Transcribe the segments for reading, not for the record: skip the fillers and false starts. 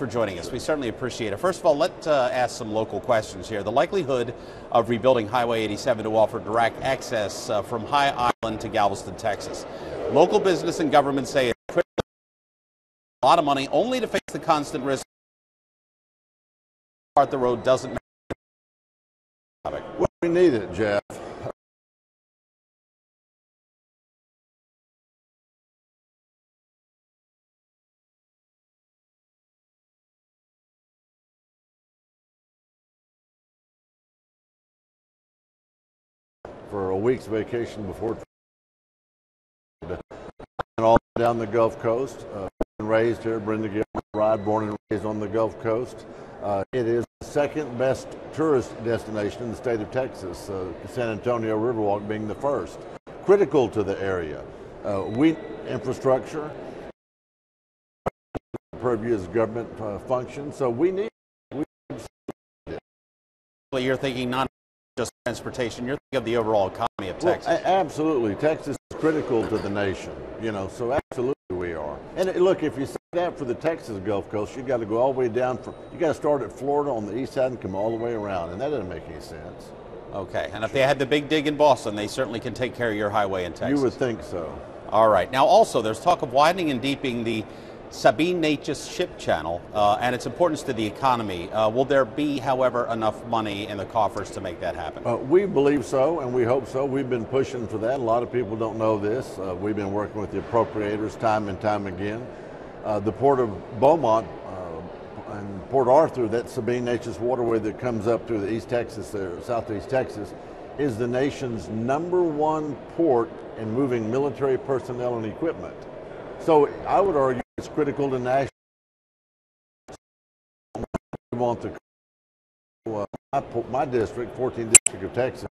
for joining us. We certainly appreciate it. First of all, let's ask some local questions here. The likelihood of rebuilding Highway 87 to offer direct access from High Island to Galveston, Texas. Local business and government say it's critical, a lot of money, only to face the constant risk part the road doesn't matter. Well, we need it, Jeff. For a week's vacation before and all down the Gulf Coast. Born and raised here, Brenda Gilbride, born and raised on the Gulf Coast. It is the second best tourist destination in the state of Texas, San Antonio Riverwalk being the first. Critical to the area. Infrastructure, purview as government function, so we need it. You're thinking not just transportation, you're thinking of the overall economy of Texas. Well, absolutely. Texas is critical to the nation, so absolutely we are. And look, if you say that for the Texas Gulf Coast, you got to go all the way down, you got to start at Florida on the east side and come all the way around, and that doesn't make any sense. Okay, and if they had the big dig in Boston, they certainly can take care of your highway in Texas. You would think so. All right. Now, also, there's talk of widening and deepening the Sabine-Neches ship channel and its importance to the economy. Will there be, however, enough money in the coffers to make that happen? We believe so, and we hope so. We've been pushing for that. A lot of people don't know this. We've been working with the appropriators time and time again. The Port of Beaumont and Port Arthur, that Sabine-Neches waterway that comes up through the East Texas, or southeast Texas, is the nation's #1 port in moving military personnel and equipment. So I would argue it's critical to national. We want to my district, 14th District of Texas.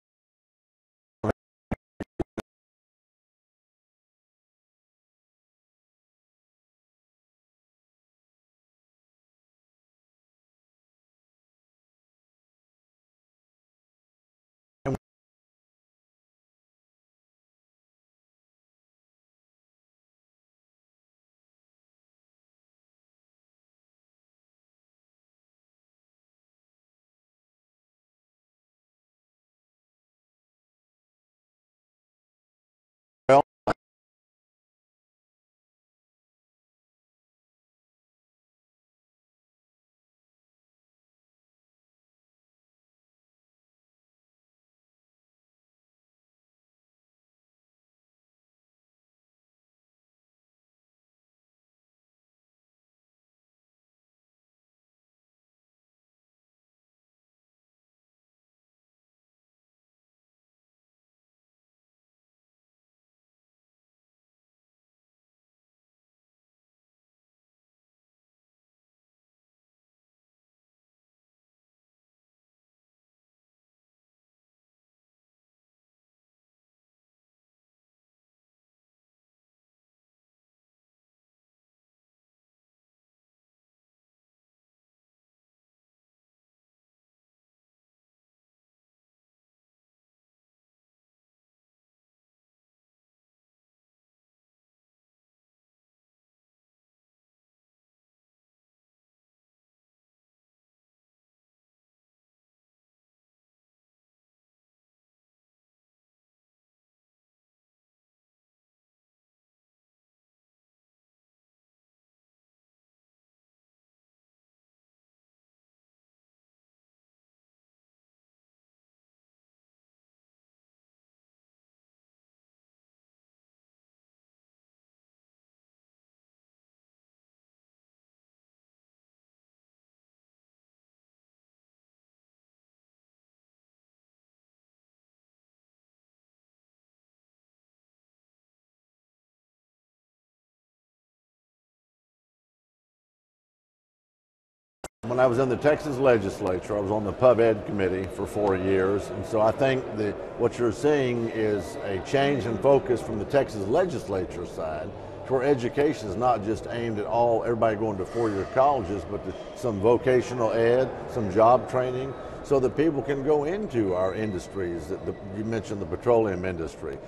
When I was in the Texas legislature, I was on the Pub Ed committee for 4 years, and so I think that what you're seeing is a change in focus from the Texas legislature side to where education is not just aimed at everybody going to four-year colleges, but to some vocational ed, some job training, so that people can go into our industries. You mentioned the petroleum industry.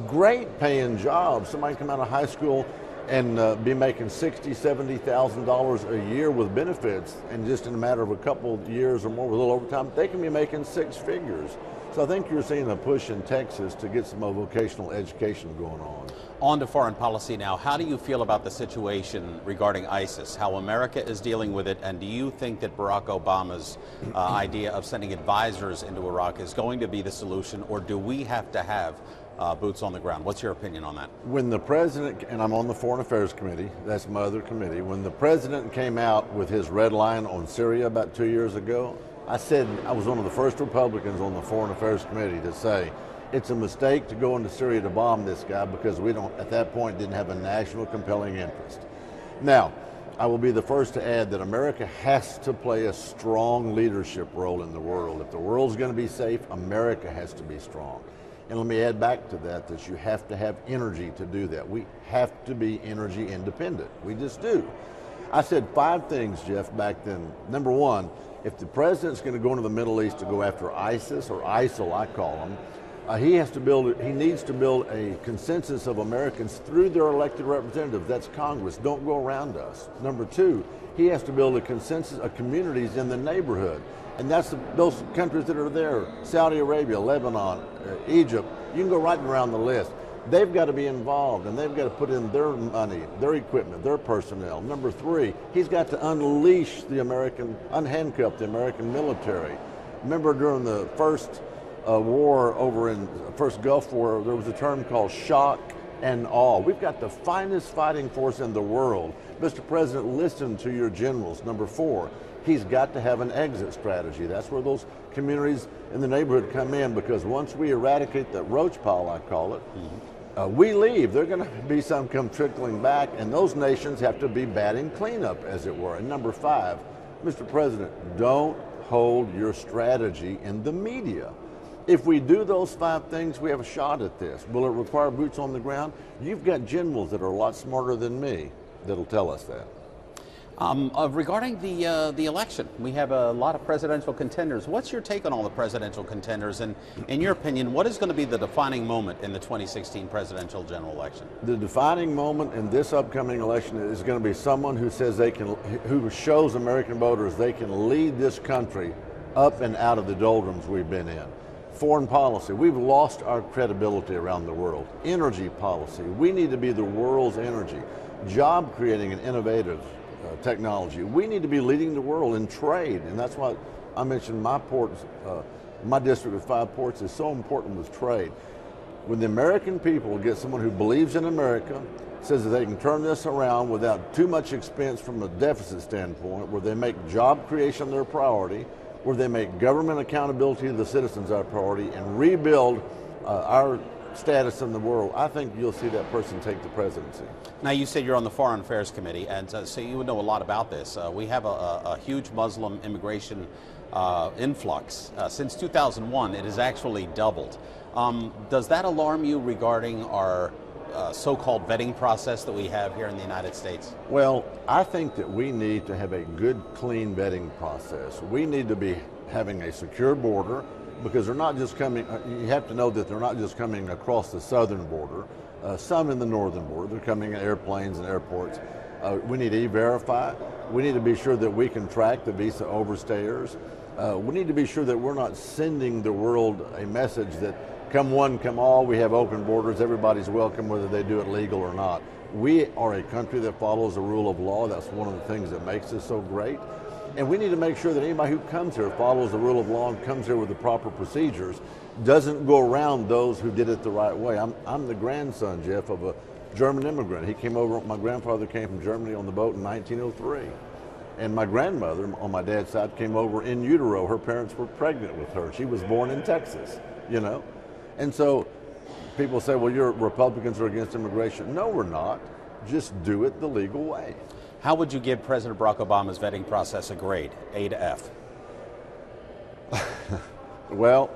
Great paying jobs. Somebody come out of high school and be making $60,000, $70,000 a year with benefits, and just in a matter of a couple of years or more with a little overtime, they can be making six figures. So I think you're seeing a push in Texas to get some vocational education going on. On to foreign policy now. How do you feel about the situation regarding ISIS, how America is dealing with it, and do you think that Barack Obama's idea of sending advisors into Iraq is going to be the solution, or do we have to have boots on the ground? What's your opinion on that? When the president, and I'm on the Foreign Affairs Committee, that's my other committee, when the president came out with his red line on Syria about 2 years ago, I said, I was one of the first Republicans on the Foreign Affairs Committee to say, it's a mistake to go into Syria to bomb this guy because we don't, at that point, didn't have a national compelling interest. Now, I will be the first to add that America has to play a strong leadership role in the world. If the world's going to be safe, America has to be strong. And let me add back to that, that you have to have energy to do that. We have to be energy independent. We just do. I said 5 things, Jeff, back then. Number one, if the president's going to go into the Middle East to go after ISIS, or ISIL, I call them, he needs to build a consensus of Americans through their elected representatives. That's Congress. Don't go around us. Number 2, he has to build a consensus of communities in the neighborhood. And that's those countries that are there, Saudi Arabia, Lebanon, Egypt. You can go right around the list. They've got to be involved, and they've got to put in their money, their equipment, their personnel. Number 3, he's got to unhandcuff the American military. Remember during the first war over in the first Gulf War, there was a term called shock and awe. We've got the finest fighting force in the world. Mr. President, listen to your generals. Number 4, he's got to have an exit strategy. That's where those communities in the neighborhood come in, because once we eradicate that roach pile, I call it, we leave. There are going to be some come trickling back, and those nations have to be batting cleanup, as it were. And number 5, Mr. President, don't hold your strategy in the media. If we do those 5 things, we have a shot at this. Will it require boots on the ground? You've got generals that are a lot smarter than me that'll tell us that. Regarding the election, we have a lot of presidential contenders. What's your take on all the presidential contenders? And in your opinion, what is going to be the defining moment in the 2016 presidential general election? The defining moment in this upcoming election is going to be someone who says who shows American voters they can lead this country up and out of the doldrums we've been in. Foreign policy, we've lost our credibility around the world. Energy policy, we need to be the world's energy. Job creating and innovative technology. We need to be leading the world in trade, and that's why I mentioned my ports. My district with 5 ports is so important with trade. When the American people get someone who believes in America, says that they can turn this around without too much expense from a deficit standpoint, where they make job creation their priority, where they make government accountability to the citizens our priority, and rebuild our status in the world, I think you'll see that person take the presidency. Now, you said you're on the Foreign Affairs Committee, and so you would know a lot about this. We have a huge Muslim immigration influx. Since 2001, it has actually doubled. Does that alarm you regarding our so-called vetting process that we have here in the United States? Well, I think that we need to have a good, clean vetting process. We need to be having a secure border, because they're not just coming, you have to know that they're not just coming across the southern border, some in the northern border. They're coming in airplanes and airports. We need to e-verify. We need to be sure that we can track the visa overstayers. We need to be sure that we're not sending the world a message that come one, come all, we have open borders, everybody's welcome whether they do it legal or not. We are a country that follows the rule of law. That's one of the things that makes us so great. And we need to make sure that anybody who comes here follows the rule of law and comes here with the proper procedures, doesn't go around those who did it the right way. I'm the grandson, Jeff, of a German immigrant. He came over, my grandfather came from Germany on the boat in 1903. And my grandmother, on my dad's side, came over in utero. Her parents were pregnant with her. She was born in Texas, you know. And so people say, well, your Republicans are against immigration. No, we're not. Just do it the legal way. How would you give President Barack Obama's vetting process a grade, A to F? Well,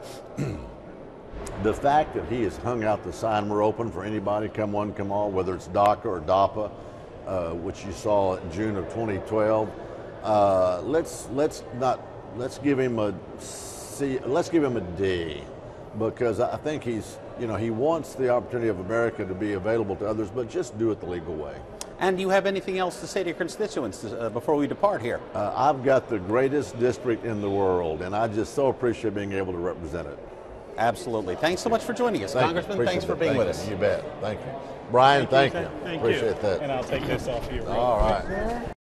the fact that he has hung out the sign, we're open for anybody, come one, come all, whether it's DACA or DAPA, which you saw in June of 2012. Let's give him a C. Let's give him a D, because I think he wants the opportunity of America to be available to others, but just do it the legal way. And do you have anything else to say to your constituents before we depart here? I've got the greatest district in the world, and I just so appreciate being able to represent it. Absolutely. Thanks so much for joining us, Congressman. Thanks for being with us. You bet. Thank you. Brian, thank you. Thank Appreciate you. that. And I'll take this off you. All right.